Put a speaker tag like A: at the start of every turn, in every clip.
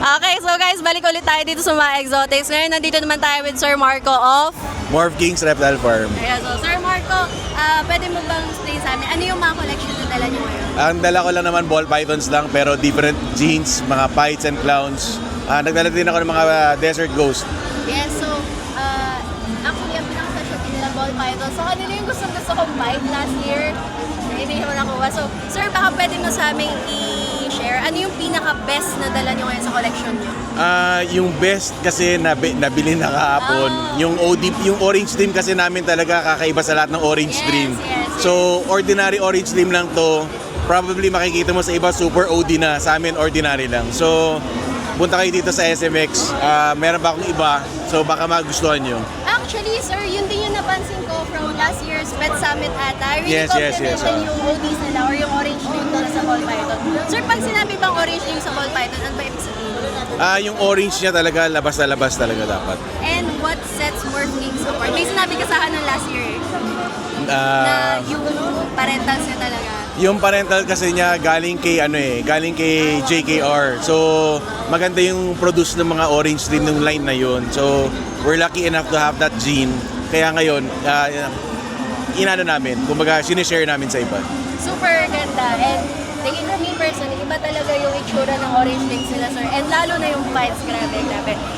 A: Okay, so guys, balik ulit tayo dito sa mga exotics. Ngayon, nandito naman tayo with Sir Marco of...
B: Morph Kings Reptile Farm.
A: Ayan, so Sir Marco, pwede mo bang explain sa amin, ano yung mga collection na dala niyo ngayon?
B: Ang dala ko lang naman ball pythons lang pero different genes, mga pyths and clowns. Nagdala din ako ng mga desert ghost.
A: Yes, so, actually, ang pinaka-specialty nila ball python. So, kanina yung gusto kong bite last year, hindi naman nakuha. So, sir, baka pwede mo sa aming i-share, ano yung pinaka-best na dala niyo ngayon sa collection niyo?
B: Yung best kasi nabili na kahapon. Yung yung orange dream kasi namin talaga kakaiba sa lahat ng orange dream.
A: Yes.
B: So, ordinary orange dream lang to. Probably makikita mo sa iba super OD na. Sa amin, ordinary lang. So, punta kayo dito sa SMX. Meron pa akong iba. So, baka magustuhan nyo.
A: Actually, sir, yun din yung napansin ko from last year's Pet Summit ata. Really
B: Yes.
A: yung ODs nila or yung orange dream nila sa ball python. Sir, pag sinabi bang orange dream sa ball python, ano ba ibig sabihin?
B: Yung orange niya talaga, labas na labas talaga dapat.
A: And what sets Morph Kings apart? May sinabi ka sa akin ng last year eh, na yung parentals niya talaga.
B: Yung parental kasi niya galing kay JKR. So, maganda yung produce ng mga orange din ng line na yun. So, we're lucky enough to have that gene. Kaya ngayon, inano namin, kumbaga sinishare namin sa iba.
A: Super ganda. And tingin ko me personally, iba talaga yung itsura ng orange rings nila, sir. And lalo na yung fights, grabe.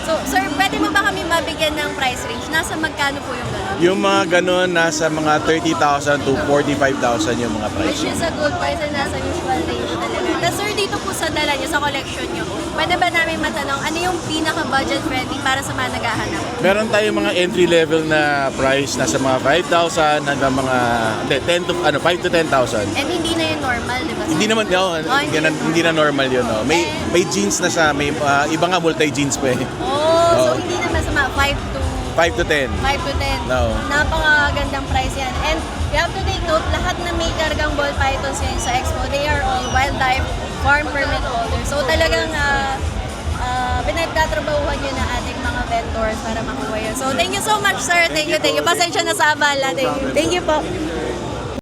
A: So, sir, pwede mo ba kami mabigyan ng price range? Nasa magkano po yung gano'n?
B: Yung mga ganun, nasa mga 30,000 to 45,000 yung mga price.
A: Which is a good price and nasa usual range talaga. Tapos sir, dito po sa dala niyo, sa collection niyo, pwede ba namin matanong, ano yung pinaka-budget friendly para sa mga naghahanap?
B: Meron tayong mga entry level na price, nasa mga 5,000 hanggang mga 5 to 10,000.
A: And hindi na yung normal, di ba?
B: Hindi naman, hindi na normal yun. No? May jeans na siya, may iba nga multi-jeans pa eh.
A: So hindi naman sa mga
B: 5 to 10.
A: 5 to 10.
B: No.
A: Napakagandang price yan. And you have to take note, lahat na may kargang ball pythons ngayon sa Expo, they are all wildlife farm permit holders. So talagang pinagtatrabahuhan nyo na ating mga vendors para makuha yun. So thank you so much, sir. Thank you. Pasensya na sa abala. Thank you po.